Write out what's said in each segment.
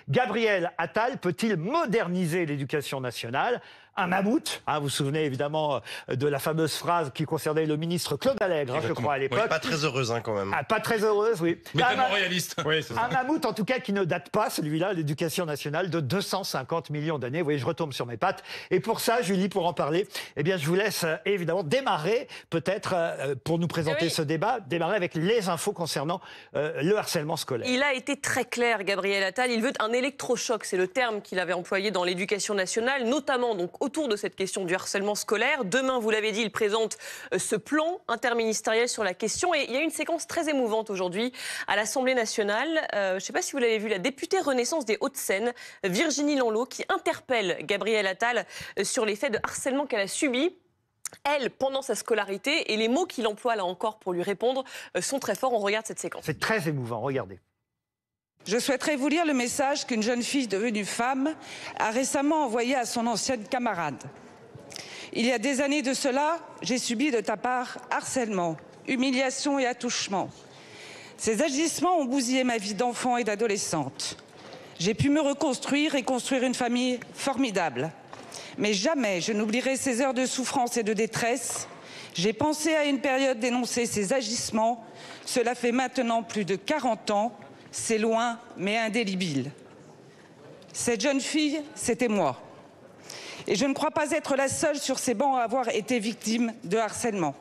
Gabriel Attal peut-il moderniser l'éducation nationale ? Un mammouth, vous vous souvenez évidemment de la fameuse phrase qui concernait le ministre Claude Allègre, je crois, à l'époque. Oui, pas très heureuse quand même. Pas très heureuse, oui. Mais tellement réaliste. Oui, c'est ça. Un mammouth en tout cas qui ne date pas, celui-là, l'éducation nationale, de 250 millions d'années. Vous voyez, je retombe sur mes pattes. Et pour ça, Julie, pour en parler, eh bien, je vous laisse évidemment démarrer, peut-être, pour nous présenter ce débat, démarrer avec les infos concernant le harcèlement scolaire. Il a été très clair, Gabriel Attal. Il veut un électrochoc, c'est le terme qu'il avait employé dans l'éducation nationale, notamment donc autour de cette question du harcèlement scolaire. Demain, vous l'avez dit, il présente ce plan interministériel sur la question. Et il y a une séquence très émouvante aujourd'hui à l'Assemblée nationale. Je ne sais pas si vous l'avez vu, la députée Renaissance des Hauts-de-Seine, Virginie Lanlot, qui interpelle Gabriel Attal sur les faits de harcèlement qu'elle a subis, elle, pendant sa scolarité. Et les mots qu'il emploie, là encore, pour lui répondre, sont très forts. On regarde cette séquence. C'est très émouvant, regardez. Je souhaiterais vous lire le message qu'une jeune fille devenue femme a récemment envoyé à son ancienne camarade. Il y a des années de cela, j'ai subi de ta part harcèlement, humiliation et attouchement. Ces agissements ont bousillé ma vie d'enfant et d'adolescente. J'ai pu me reconstruire et construire une famille formidable. Mais jamais je n'oublierai ces heures de souffrance et de détresse. J'ai pensé à une période d'énoncer ces agissements. Cela fait maintenant plus de 40 ans. C'est loin, mais indélébile. Cette jeune fille, c'était moi. Et je ne crois pas être la seule sur ces bancs à avoir été victime de harcèlement.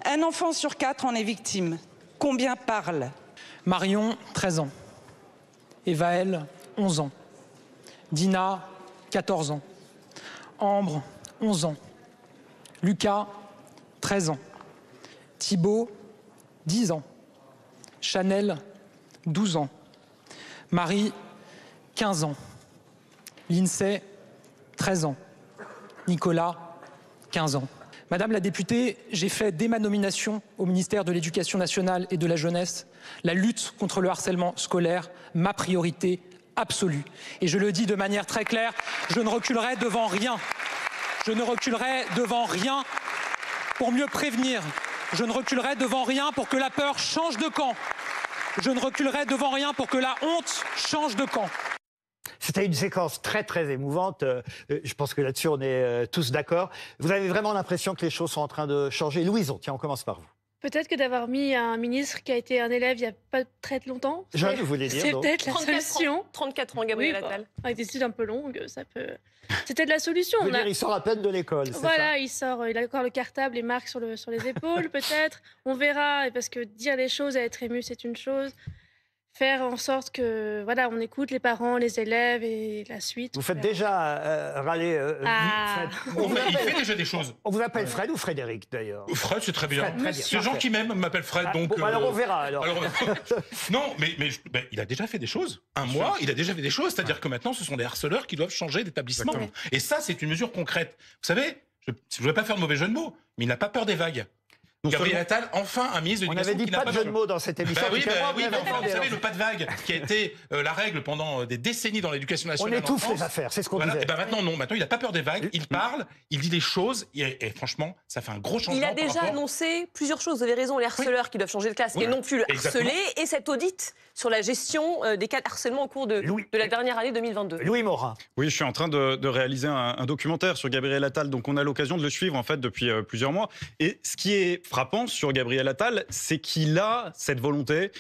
Un enfant sur 4 en est victime. Combien parlent ? Marion, 13 ans. Evaël, 11 ans. Dina, 14 ans. Ambre, 11 ans. Lucas, 13 ans. Thibaut, 10 ans. Chanel, 12 ans. Marie, 15 ans. Lindsay, 13 ans. Nicolas, 15 ans. Madame la députée, j'ai fait dès ma nomination au ministère de l'Éducation nationale et de la jeunesse la lutte contre le harcèlement scolaire, ma priorité absolue. Et je le dis de manière très claire, je ne reculerai devant rien. Je ne reculerai devant rien pour mieux prévenir. Je ne reculerai devant rien pour que la peur change de camp. Je ne reculerai devant rien pour que la honte change de camp. C'était une séquence très très émouvante. Je pense que là-dessus on est tous d'accord. Vous avez vraiment l'impression que les choses sont en train de changer. Louison, tiens, on commence par vous. Peut-être que d'avoir mis un ministre qui a été un élève il n'y a pas très longtemps. Jeune, vous voulez dire. C'est peut-être la 34 solution. ans, 34 ans, Gabriel Attal. Avec des études un peu longues, ça peut... C'était de la solution. Vous voulez dire, il sort à peine de l'école, c'est voilà, ça? il sort, il a encore le cartable, les marques sur les épaules, peut-être. On verra, parce que dire les choses et être ému, c'est une chose. Faire en sorte que, voilà, on écoute les parents, les élèves et la suite. Vous faites déjà râler Fred. Il fait déjà des choses. On vous appelle Fred ou Frédéric, d'ailleurs? Fred, c'est très bien. Fred, très bien. Ces gens qui m'aiment m'appellent Fred, donc... Bon, alors on verra, alors. Non, mais il a déjà fait des choses. Un mois, il a déjà fait des choses. C'est-à-dire que maintenant, ce sont des harceleurs qui doivent changer d'établissement. Et ça, c'est une mesure concrète. Vous savez, je ne voudrais pas faire de mauvais jeu de mots, mais il n'a pas peur des vagues. Gabriel Attal, enfin un ministre de On l'Éducation avait dit qui n'a pas de jeu de mots dans cette émission. Oui, vous savez, le pas de vague, qui a été la règle pendant des décennies dans l'éducation nationale. On étouffe les affaires, c'est ce qu'on disait. Et maintenant, non. Maintenant, il n'a pas peur des vagues. Il parle, il dit des choses. Et franchement, ça fait un gros changement. Il a déjà annoncé plusieurs choses. Vous avez raison, les harceleurs qui doivent changer de classe et non plus le harceler. Et cet audit sur la gestion des cas de harcèlement au cours de la dernière année 2022. Louis Morin. Oui, je suis en train de réaliser un documentaire sur Gabriel Attal. Donc, on a l'occasion de le suivre, en fait, depuis plusieurs mois. Et ce qui est frappant sur Gabriel Attal, c'est qu'il a cette volonté,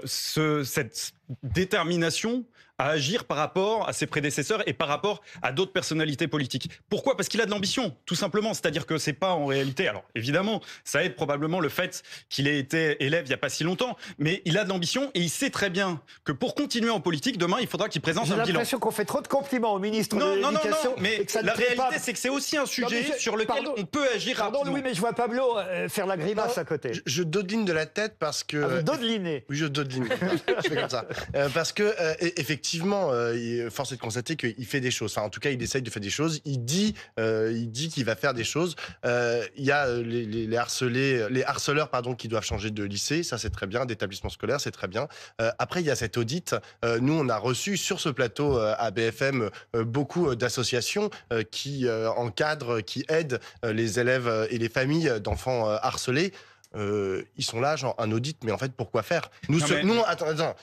cette détermination à agir par rapport à ses prédécesseurs et par rapport à d'autres personnalités politiques. Pourquoi ? Parce qu'il a de l'ambition, tout simplement. C'est-à-dire que c'est pas en réalité... Alors, évidemment, ça aide probablement le fait qu'il ait été élève il n'y a pas si longtemps, mais il a de l'ambition et il sait très bien que pour continuer en politique, demain, il faudra qu'il présente un bilan. J'ai l'impression qu'on fait trop de compliments au ministre de l'Éducation. Non, mais la réalité, c'est que c'est aussi un sujet sur lequel on peut agir rapidement. Pardon, Louis, mais je vois Pablo faire la grimace à côté. Je dodeline de la tête parce que... vous dodelinez? Oui, je dodeline. Je fais comme ça. Parce que, effectivement, force est de constater qu'il fait des choses. Enfin, en tout cas, il essaye de faire des choses. Il dit qu'il va faire des choses. Il y a les harceleurs, qui doivent changer de lycée. Ça, c'est très bien. D'établissement scolaire, c'est très bien. Après, il y a cet audit. Nous, on a reçu sur ce plateau à BFM beaucoup d'associations qui encadrent, qui aident les élèves et les familles d'enfants harcelés. ils sont là, genre un audit, mais en fait, pourquoi faire? Attends,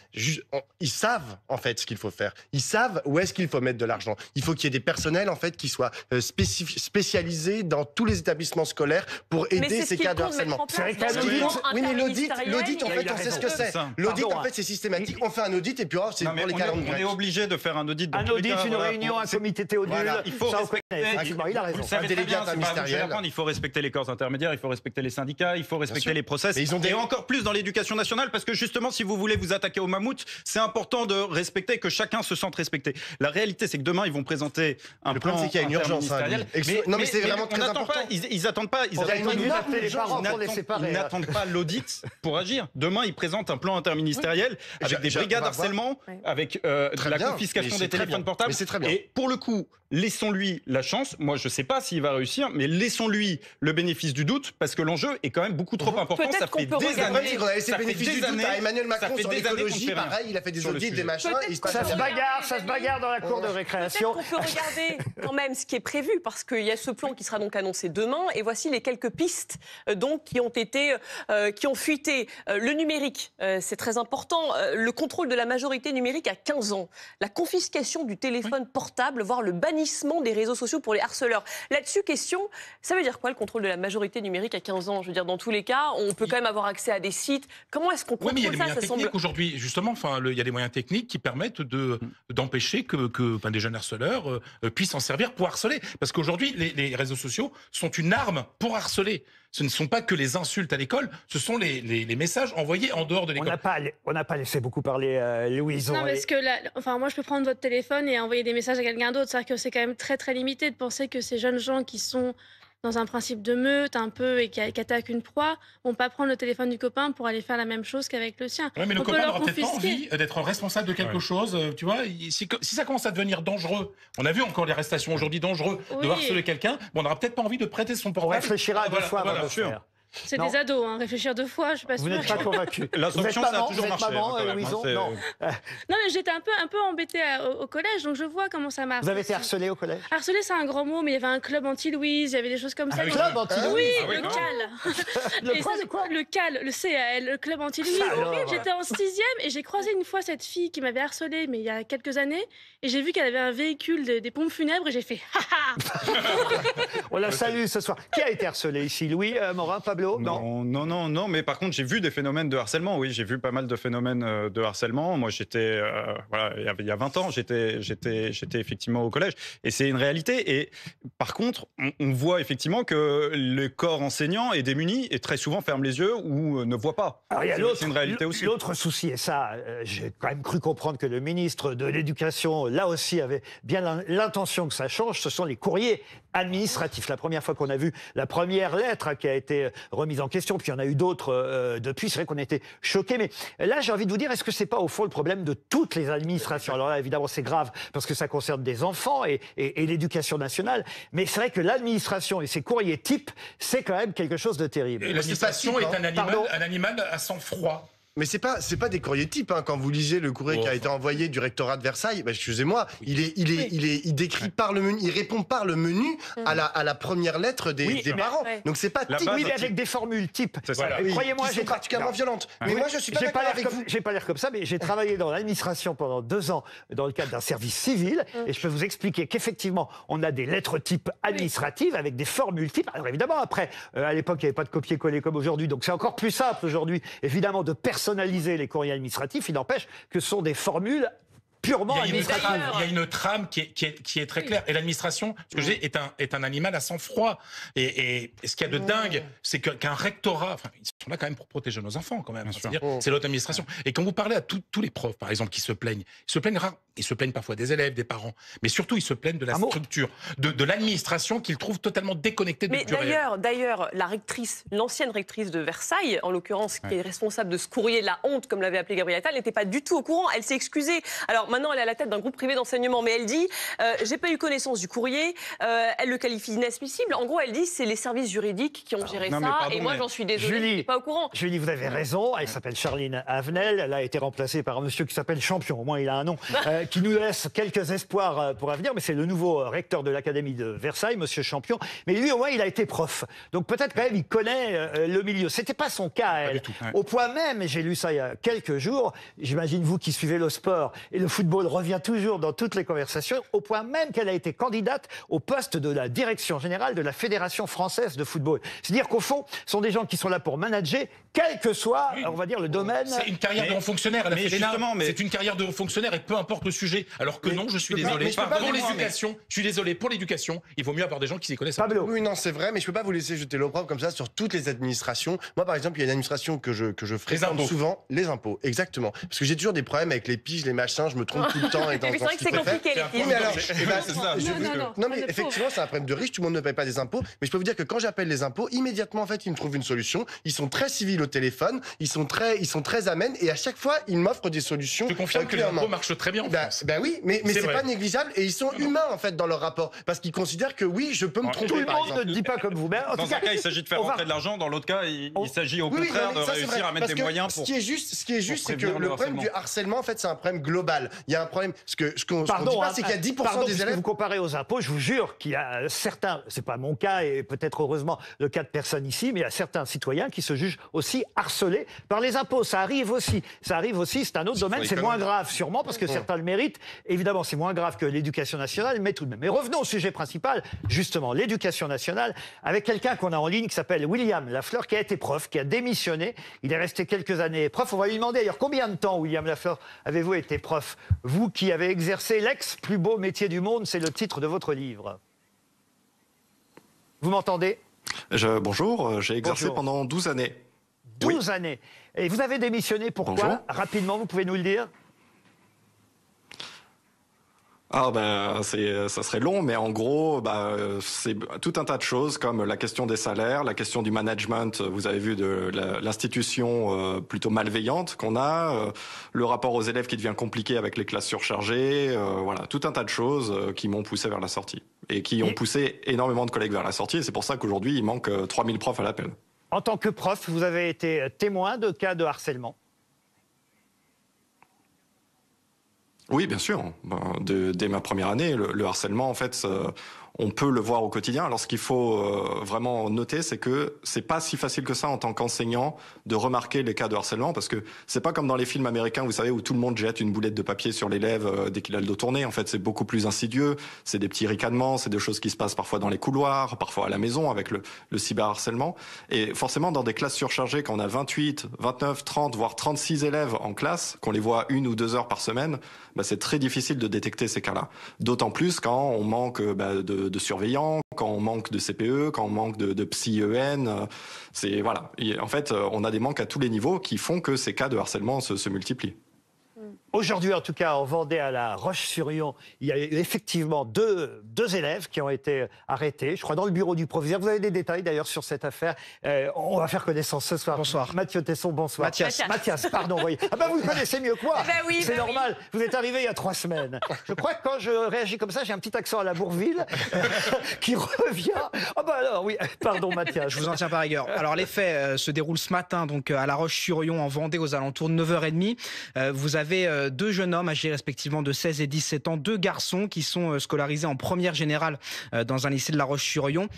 ils savent en fait ce qu'il faut faire. Ils savent où est-ce qu'il faut mettre de l'argent. Il faut qu'il y ait des personnels en fait qui soient spécialisés dans tous les établissements scolaires pour aider ces cas de harcèlement. Oui, mais l'audit, en fait, on sait ce que c'est. L'audit, en fait, c'est systématique. On fait un audit et puis c'est pour les cas. On est obligé de faire un audit. Un audit, une réunion, un comité théodule. Il faut il a raison. Il faut respecter les corps intermédiaires, il faut respecter les syndicats, il faut respecter les process. Et encore plus dans l'éducation nationale, parce que justement, si vous voulez vous attaquer au mammouth, c'est important de respecter, que chacun se sente respecté. La réalité, c'est que demain, ils vont présenter un plan c'est qu'il y a une urgence. Mais c'est vraiment très important. Ils n'attendent pas. Ils n'attendent pas l'audit pour agir. Demain, ils présentent un plan interministériel avec des brigades harcèlement, avec la confiscation des téléphones portables. Et pour le coup, laissons-lui la chance. Moi, je ne sais pas s'il va réussir, mais laissons-lui le bénéfice du doute, parce que l'enjeu est quand même beaucoup trop important. Ça fait des années. On a laissé le bénéfice du doute à Emmanuel Macron sur l'écologie. Pareil, il a fait des audits, des machins. Ça se bagarre dans la cour de récréation. On peut regarder quand même ce qui est prévu, parce qu'il y a ce plan qui sera donc annoncé demain. Et voici les quelques pistes donc qui ont fuité. Le numérique, c'est très important. Le contrôle de la majorité numérique à 15 ans. La confiscation du téléphone portable, voire le bannissement des réseaux sociaux pour les harceleurs. Là-dessus, question, ça veut dire quoi le contrôle de la majorité numérique à 15 ans? Je veux dire, dans tous les cas, on peut quand même avoir accès à des sites. Comment est-ce qu'on contrôle mais il y a des ça? moyens techniques aujourd'hui, justement. Enfin, il y a des moyens techniques qui permettent d'empêcher que des jeunes harceleurs puissent s'en servir pour harceler. Parce qu'aujourd'hui, les réseaux sociaux sont une arme pour harceler. Ce ne sont pas que les insultes à l'école, ce sont les messages envoyés en dehors de l'école. On n'a pas laissé beaucoup parler, Louise. Non, parce que moi, je peux prendre votre téléphone et envoyer des messages à quelqu'un d'autre. C'est-à-dire que c'est quand même très, très limité de penser que ces jeunes gens qui sont dans un principe de meute un peu et qui attaquent une proie, vont pas prendre le téléphone du copain pour aller faire la même chose qu'avec le sien. Oui, mais le copain n'aura peut-être pas envie d'être responsable de quelque chose. Tu vois, si ça commence à devenir dangereux, on a vu encore les arrestations aujourd'hui dangereux de harceler quelqu'un, on n'aura peut-être pas envie de prêter son portable. On réfléchira deux fois avant de faire. C'est des ados, réfléchir deux fois, je suis pas sûre. Vous n'êtes pas convaincu. L'instruction, ça a toujours marché. Non, mais j'étais un peu embêtée au collège, donc je vois comment ça marche. Vous avez été harcelée au collège? Harcelée, c'est un grand mot, mais il y avait un club anti-Louise, il y avait des choses comme ça. Un club anti-Louise? Oui, le CAL. Le CAL, le CAL, le club anti-Louise. J'étais en 6e et j'ai croisé une fois cette fille qui m'avait harcelée, mais il y a quelques années, et j'ai vu qu'elle avait un véhicule des pompes funèbres et j'ai fait On la salue ce soir. Qui a été harcelé ici? Louis, Morin, Pablo? Non, mais par contre, j'ai vu des phénomènes de harcèlement. Oui, j'ai vu pas mal de phénomènes de harcèlement. Moi, j'étais, il y a 20 ans, j'étais effectivement au collège. Et c'est une réalité. Et par contre, on voit effectivement que le corps enseignant est démuni et très souvent ferme les yeux ou ne voit pas. C'est une réalité aussi. L'autre souci, et ça, j'ai quand même cru comprendre que le ministre de l'Éducation, là aussi, avait bien l'intention que ça change, ce sont les courriers administratifs. La première fois qu'on a vu la première lettre qui a été remise en question, puis il y en a eu d'autres depuis, c'est vrai qu'on a été choqués. Mais là, j'ai envie de vous dire, est-ce que c'est pas au fond le problème de toutes les administrations? Alors là, évidemment, c'est grave parce que ça concerne des enfants et l'éducation nationale. Mais c'est vrai que l'administration et ses courriers types, c'est quand même quelque chose de terrible. Et l'administration est un animal à sang-froid. Mais c'est pas des courriers types, quand vous lisez le courrier qui a été envoyé du rectorat de Versailles, excusez-moi, il décrit par le menu, il répond par le menu à la première lettre des parents. Donc c'est pas type. Oui, mais avec des formules types. Croyez-moi, j'ai particulièrement violentes. Mais moi, je suis pas d'accord avec vous. J'ai pas l'air comme ça, mais j'ai travaillé dans l'administration pendant 2 ans dans le cadre d'un service civil, et je peux vous expliquer qu'effectivement, on a des lettres types administratives avec des formules types. Alors évidemment, après, à l'époque, il n'y avait pas de copier-coller comme aujourd'hui, donc c'est encore plus simple aujourd'hui, évidemment, de personnaliser les courriers administratifs. Il n'empêche que ce sont des formules purement administrative. Il y a une trame qui est très claire. Et l'administration, ce que j'ai, est un animal à sang-froid. Et ce qu'il y a de dingue, c'est qu'un rectorat, ils sont là quand même pour protéger nos enfants, quand même. C'est l'autre administration. Et quand vous parlez à tous les profs, par exemple, qui se plaignent, ils se plaignent parfois des élèves, des parents, mais surtout ils se plaignent de la structure, de l'administration qu'ils trouvent totalement déconnectée du réel. D'ailleurs, l'ancienne rectrice de Versailles, en l'occurrence, qui est responsable de ce courrier de la honte, comme l'avait appelé Gabriel Attal, n'était pas du tout au courant. Elle s'est excusée. Alors maintenant, elle est à la tête d'un groupe privé d'enseignement, mais elle dit j'ai pas eu connaissance du courrier. Elle le qualifie d'inadmissible. En gros, elle dit c'est les services juridiques qui ont géré ça. Et moi, j'en suis désolée, je suis pas au courant. Julie, vous avez raison. Elle s'appelle Charline Avenel. Elle a été remplacée par un monsieur qui s'appelle Champion. Au moins, il a un nom. qui nous laisse quelques espoirs pour l'avenir, mais c'est le nouveau recteur de l'Académie de Versailles, Monsieur Champion. Mais lui, au moins, il a été prof. Donc peut-être quand même, il connaît le milieu. C'était pas son cas, elle. Au point même, et j'ai lu ça il y a quelques jours, j'imagine vous qui suivez le sport, et le football revient toujours dans toutes les conversations, au point même qu'elle a été candidate au poste de la direction générale de la Fédération française de football. C'est-à-dire qu'au fond, ce sont des gens qui sont là pour manager, quel que soit, on va dire, le domaine. C'est une carrière de haut fonctionnaire. Elle a fait justement, c'est une carrière de haut fonctionnaire et peu importe le sujet. Alors que non, je suis désolé. Pour l'éducation, je suis désolé, pour l'éducation, il vaut mieux avoir des gens qui s'y connaissent. Pablo. Oui, non, c'est vrai, mais je peux pas vous laisser jeter l'opprobre comme ça sur toutes les administrations. Moi, par exemple, il y a une administration que je fréquente souvent, les impôts, exactement. Parce que j'ai toujours des problèmes avec les piges, les machins, je me trompe tout le temps. Et c'est vrai que c'est compliqué, les piges. Mais alors, Non, mais effectivement, c'est un problème de riche, tout le monde ne paye pas des impôts. Mais je peux vous dire que quand j'appelle les impôts, immédiatement, en fait, ils me trouvent une solution. Ils sont très civils au téléphone, ils sont très amènes, et à chaque fois, ils m'offrent des solutions. Je confirme que les impôts marchent très bien en France. Ben oui, mais c'est pas négligeable, et ils sont humains, en fait, dans leur rapport. Parce qu'ils considèrent que oui, je peux me tromper. Tout le monde ne dit pas comme vous. Mais en Dans tout cas, un cas, il s'agit de faire rentrer de l'argent. Dans l'autre cas, il s'agit au contraire de réussir à mettre des moyens pour. Ce qui est juste, c'est que le problème du harcèlement, en fait, c'est un problème global. Il y a un problème. Ce qu'on ne dit pas, c'est qu'il y a 10% des élèves. Vous comparez aux impôts, je vous jure qu'il y a certains, c'est pas mon cas et peut-être heureusement le cas de personne ici, mais il y a certains citoyens qui se jugent aussi harcelés par les impôts. Ça arrive aussi. C'est un autre domaine. C'est moins grave, sûrement, parce que certains le méritent. Évidemment, c'est moins grave que l'éducation nationale, mais tout de même. Mais revenons au sujet principal, justement, l'éducation nationale, avec quelqu'un qu'on a en ligne qui s'appelle William Lafleur, qui a été prof, qui a démissionné. Il est resté quelques années prof. On va lui demander d'ailleurs combien de temps, William Lafleur, avez-vous été prof? Vous qui avez exercé l'ex-plus beau métier du monde, c'est le titre de votre livre. Vous m'entendez? Bonjour, j'ai exercé pendant 12 années. 12 années. Et vous avez démissionné, pourquoi? Bonjour. Rapidement, vous pouvez nous le dire? Ça serait long, mais en gros, c'est tout un tas de choses comme la question des salaires, la question du management, vous avez vu, de l'institution plutôt malveillante qu'on a, le rapport aux élèves qui devient compliqué avec les classes surchargées, voilà, tout un tas de choses qui m'ont poussé vers la sortie et qui ont poussé énormément de collègues vers la sortie, et c'est pour ça qu'aujourd'hui, il manque 3000 profs à l'appel. En tant que prof, vous avez été témoin de cas de harcèlement? Oui, bien sûr. Dès ma première année, le harcèlement, en fait, on peut le voir au quotidien. Alors, ce qu'il faut vraiment noter, c'est que c'est pas si facile que ça en tant qu'enseignant de remarquer les cas de harcèlement, parce que c'est pas comme dans les films américains, vous savez, où tout le monde jette une boulette de papier sur l'élève dès qu'il a le dos tourné. En fait, c'est beaucoup plus insidieux. C'est des petits ricanements, c'est des choses qui se passent parfois dans les couloirs, parfois à la maison avec le cyberharcèlement. Et forcément, dans des classes surchargées, quand on a 28, 29, 30, voire 36 élèves en classe, qu'on les voit 1 ou 2 heures par semaine, c'est très difficile de détecter ces cas-là. D'autant plus quand on manque de surveillants, quand on manque de CPE, quand on manque de psy-EN. Voilà. En fait, on a des manques à tous les niveaux qui font que ces cas de harcèlement se multiplient. Aujourd'hui, en tout cas, en Vendée, à La Roche-sur-Yon, il y a effectivement deux élèves qui ont été arrêtés, je crois, dans le bureau du proviseur. Vous avez des détails, d'ailleurs, sur cette affaire. On va faire connaissance ce soir. Bonsoir. Mathieu Tesson, bonsoir. Mathias, pardon, voyez. Ah ben, vous le connaissez mieux que moi. Oui, c'est normal. Oui. Vous êtes arrivé il y a 3 semaines. Je crois que quand je réagis comme ça, j'ai un petit accent à la Bourville qui revient. Ah ben alors, oui, pardon, Mathias. Je vous en tiens par rigueur. Alors, les faits se déroulent ce matin, donc à La Roche-sur-Yon, en Vendée, aux alentours de 9h30. Vous avez 2 jeunes hommes âgés respectivement de 16 et 17 ans, 2 garçons qui sont scolarisés en première générale dans un lycée de La Roche-sur-Yon,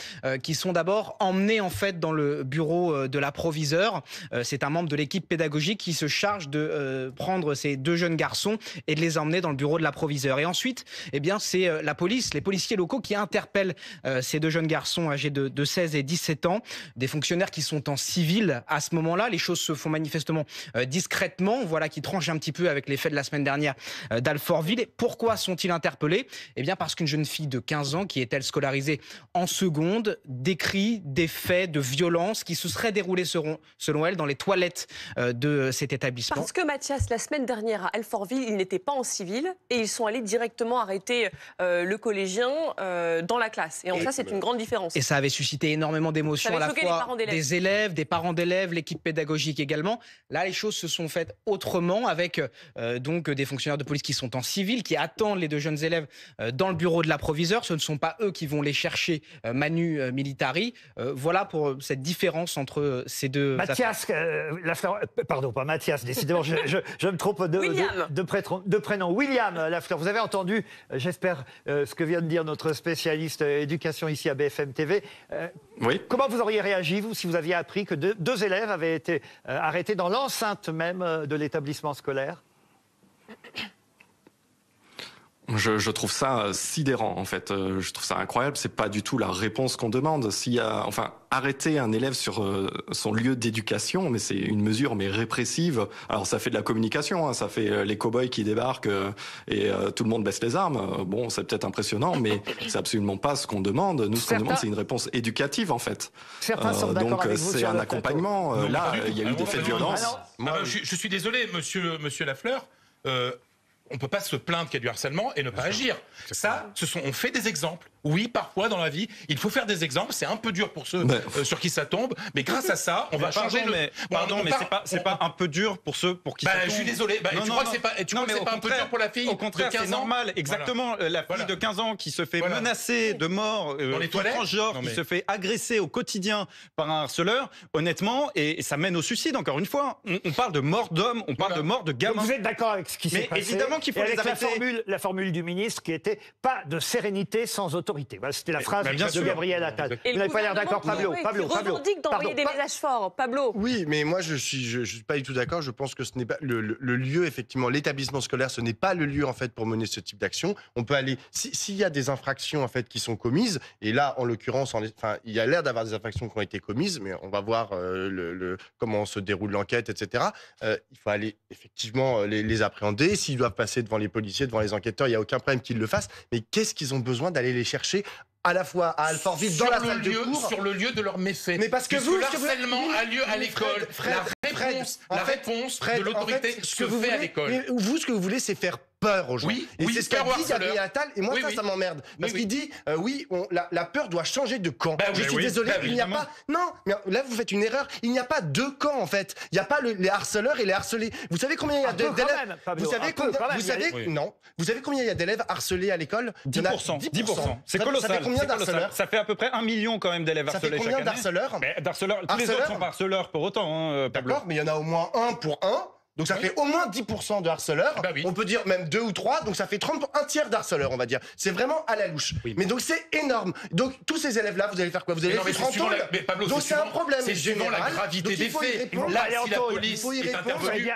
qui sont d'abord emmenés en fait dans le bureau de la proviseure. C'est un membre de l'équipe pédagogique qui se charge de prendre ces 2 jeunes garçons et de les emmener dans le bureau de la proviseure. Et ensuite, eh bien, c'est la police, les policiers locaux qui interpellent ces 2 jeunes garçons âgés de 16 et 17 ans, des fonctionnaires qui sont en civil à ce moment-là. Les choses se font manifestement discrètement, voilà, qui tranche un petit peu avec les faits de la semaine dernière d'Alfortville. Pourquoi sont-ils interpellés? Eh bien parce qu'une jeune fille de 15 ans, qui est elle scolarisée en seconde, décrit des faits de violence qui se seraient déroulés selon elle dans les toilettes de cet établissement. Parce que Mathias, la semaine dernière à Alfortville, ils n'étaient pas en civil et ils sont allés directement arrêter le collégien dans la classe. Et en ça, c'est une grande différence. Et ça avait suscité énormément d'émotions à la fois des élèves, des parents d'élèves, l'équipe pédagogique également. Là, les choses se sont faites autrement avec donc des fonctionnaires de police qui sont en civil, qui attendent les 2 jeunes élèves dans le bureau de l'approviseur. Ce ne sont pas eux qui vont les chercher manu militari. Voilà pour cette différence entre ces deux. Mathias, Lafleur, pardon, pas Mathias, décidément, je me trompe de prénom. William Lafleur, vous avez entendu, j'espère, ce que vient de dire notre spécialiste éducation ici à BFM TV. Oui. Comment vous auriez réagi, vous, si vous aviez appris que 2 élèves avaient été arrêtés dans l'enceinte même de l'établissement scolaire? Je trouve ça sidérant, en fait. Je trouve ça incroyable. C'est pas du tout la réponse qu'on demande. Arrêter un élève sur son lieu d'éducation, mais c'est une mesure répressive. Alors ça fait de la communication, hein, ça fait les cow-boys qui débarquent et tout le monde baisse les armes. Bon, c'est peut-être impressionnant, mais c'est absolument pas ce qu'on demande. Nous, ce qu'on demande, c'est une réponse éducative, en fait. Certains sont d'accord donc avec vous c'est sur un le accompagnement. Là, il y a eu des faits de violence. Je suis désolé, monsieur Lafleur. On ne peut pas se plaindre qu'il y a du harcèlement et ne pas agir. Ça, on fait des exemples. Oui, parfois dans la vie, il faut faire des exemples. C'est un peu dur pour ceux sur qui ça tombe, mais grâce à ça, on va changer le. Pardon, mais c'est pas un peu dur pour ceux pour qui ça tombe. Je suis désolé. Tu crois que c'est pas un peu dur pour la fille de 15 ans? Au contraire, c'est normal. Exactement. La fille de 15 ans qui se fait menacer de mort, dans les toilettes, qui se fait agresser au quotidien par un harceleur. Honnêtement, et ça mène au suicide. Encore une fois, on parle de mort d'homme, on parle de mort de gamin. Vous êtes d'accord avec ce qui s'est passé? Évidemment qu'il faut les arrêter. La formule du ministre qui était pas de sérénité sans autorité. Voilà, c'était la phrase de Gabriel Attal. Vous n'avez pas l'air d'accord, Pablo. Pablo, revendique d'envoyer des messages forts. Pablo. Oui, mais moi je suis pas du tout d'accord. Je pense que ce n'est pas le lieu, effectivement, l'établissement scolaire, ce n'est pas le lieu en fait pour mener ce type d'action. On peut aller s'il y a des infractions en fait qui sont commises, et là en l'occurrence, il y a l'air d'avoir des infractions qui ont été commises, mais on va voir comment se déroule l'enquête, etc. Il faut aller effectivement les appréhender. S'ils doivent passer devant les policiers, devant les enquêteurs, il n'y a aucun problème qu'ils le fassent. Mais qu'est-ce qu'ils ont besoin d'aller les chercher à la fois à Alfortville, dans la salle de cours, sur le lieu de leur méfait? Mais parce que l'harcèlement a lieu à l'école. La réponse de l'autorité se fait à l'école. Vous, ce que vous voulez, c'est faire peur aux gens. Oui, et c'est ce qu'a dit Gabriel Attal, et moi ça m'emmerde. Parce qu'il dit, la peur doit changer de camp. Je suis désolé, il n'y a pas... Non, mais là vous faites une erreur, il n'y a pas 2 camps en fait. Il n'y a pas les harceleurs et les harcelés. Vous savez combien il y a d'élèves? Vous savez combien il y a d'élèves harcelés à l'école? 10%. C'est colossal. Ça fait combien d'harceleurs? Ça fait à peu près 1 million quand même d'élèves harcelés chaque année. Ça fait combien d'harceleurs? Tous les autres sont pas harceleurs pour autant, Pablo. D'accord, mais il y en a au moins 1 pour 1. Donc ça fait au moins 10% de harceleurs. On peut dire même 2 ou 3. Donc ça fait 1 tiers d'harceleurs, on va dire. C'est vraiment à la louche. Mais donc c'est énorme. Donc tous ces élèves-là, vous allez faire quoi? Vous allez les foutre en tôle. Donc c'est un problème. C'est suivant la gravité des faits. Là, si la police est intervenue.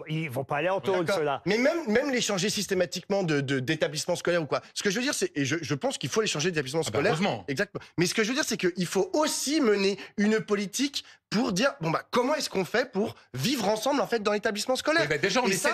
Ils vont pas aller en tôle, ceux-là. Mais même les changer systématiquement d'établissement scolaire ou quoi. Ce que je veux dire, c'est, et je pense qu'il faut les changer d'établissement scolaire. Exactement. Mais ce que je veux dire, c'est qu'il faut aussi mener une politique pour dire comment est-ce qu'on fait pour vivre ensemble en fait dans l'établissement scolaire. Déjà on essaie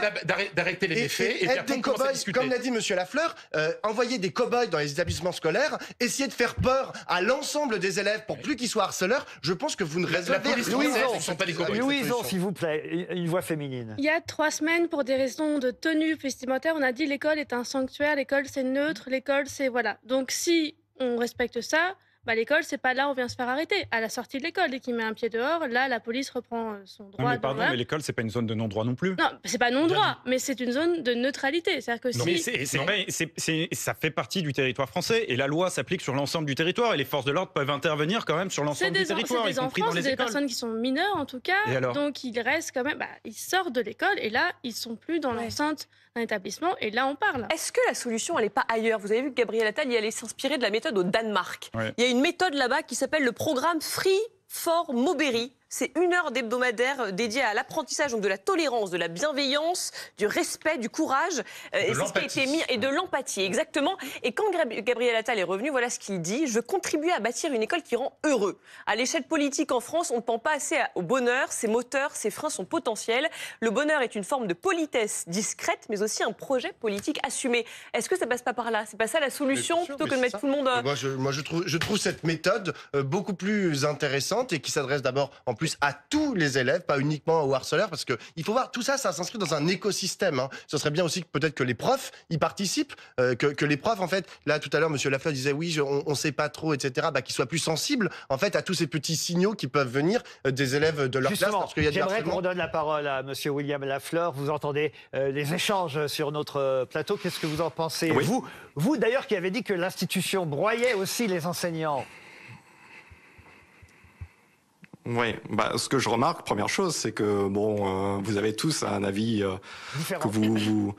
d'arrêter les méfaits et être des cow-boys, comme l'a dit Monsieur Lafleur, envoyer des cow-boys dans les établissements scolaires, essayer de faire peur à l'ensemble des élèves pour plus qu'ils soient harceleurs. Je pense que vous ne résolvez rien. Louison, s'il vous plaît, une voix féminine. Il y a 3 semaines, pour des raisons de tenue vestimentaire, on a dit l'école est un sanctuaire, l'école c'est neutre, l'école c'est voilà. Donc si on respecte ça, l'école, c'est pas là où on vient se faire arrêter. À la sortie de l'école, dès qu'il met un pied dehors, là, la police reprend son droit. Non, mais pardon, mais l'école, c'est pas une zone de non-droit non plus. Non, c'est pas non-droit, mais c'est une zone de neutralité. C'est-à-dire que ça fait partie du territoire français et la loi s'applique sur l'ensemble du territoire et les forces de l'ordre peuvent intervenir quand même sur l'ensemble du territoire, y compris dans les écoles. C'est des personnes qui sont mineures en tout cas, donc ils restent quand même. Ils sortent de l'école et là, ils sont plus dans l'enceinte d'un établissement et là, on parle. Est-ce que la solution, elle n'est pas ailleurs? Vous avez vu que Gabriel Attal y allait s'inspirer de la méthode au Danemark. Il y a une méthode là-bas qui s'appelle le programme Free for Moberry. C'est 1 heure d'hebdomadaire dédiée à l'apprentissage de la tolérance, de la bienveillance, du respect, du courage et c'est ce qui a été mis, et de l'empathie, exactement. Et quand Gabriel Attal est revenu, voilà ce qu'il dit: je veux contribuer à bâtir une école qui rend heureux. À l'échelle politique en France, on ne pense pas assez au bonheur. Ses moteurs, ses freins sont potentiels. Le bonheur est une forme de politesse discrète, mais aussi un projet politique assumé. Est-ce que ça passe pas par là? C'est pas ça la solution, plutôt que de mettre tout le monde... Moi, je trouve cette méthode beaucoup plus intéressante et qui s'adresse d'abord en plus à tous les élèves, pas uniquement aux harceleurs, parce que il faut voir tout ça, ça s'inscrit dans un écosystème. Hein. Ce serait bien aussi que peut-être que les profs y participent, que les profs, en fait, là tout à l'heure, Monsieur Lafleur disait oui, on sait pas trop, etc. Qu'ils soient plus sensibles, en fait, à tous ces petits signaux qui peuvent venir des élèves de leur classe. Parce qu'il y a j'aimerais qu'on redonne la parole à Monsieur William Lafleur. Vous entendez les échanges sur notre plateau. Qu'est-ce que vous en pensez? Oui. Vous d'ailleurs, qui avez dit que l'institution broyait aussi les enseignants. Oui, ce que je remarque, première chose, c'est que bon, vous avez tous un avis que vous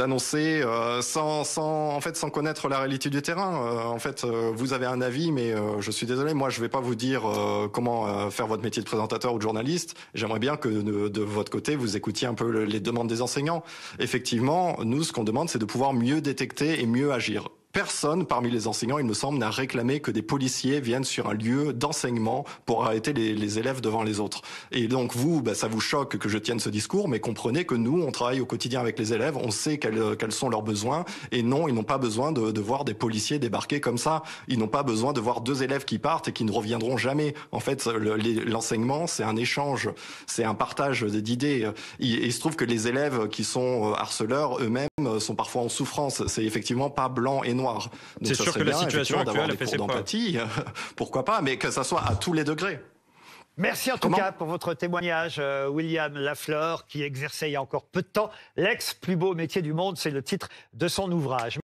annoncez sans connaître la réalité du terrain. Vous avez un avis, mais je suis désolé, moi je vais pas vous dire comment faire votre métier de présentateur ou de journaliste. J'aimerais bien que de votre côté vous écoutiez un peu les demandes des enseignants. Effectivement, nous ce qu'on demande, c'est de pouvoir mieux détecter et mieux agir. Personne parmi les enseignants, il me semble, n'a réclamé que des policiers viennent sur un lieu d'enseignement pour arrêter les élèves devant les autres. Et donc vous, ça vous choque que je tienne ce discours, mais comprenez que nous, on travaille au quotidien avec les élèves, on sait quels sont leurs besoins, et non, ils n'ont pas besoin de voir des policiers débarquer comme ça. Ils n'ont pas besoin de voir 2 élèves qui partent et qui ne reviendront jamais. En fait, l'enseignement, c'est un échange, c'est un partage d'idées. Et il se trouve que les élèves qui sont harceleurs eux-mêmes sont parfois en souffrance. C'est effectivement pas blanc et noir. C'est sûr que la situation actuelle a fait ses preuves. Pourquoi pas, mais que ça soit à tous les degrés. Merci en tout cas pour votre témoignage, William Lafleur, qui exerçait il y a encore peu de temps l'ex plus beau métier du monde, c'est le titre de son ouvrage.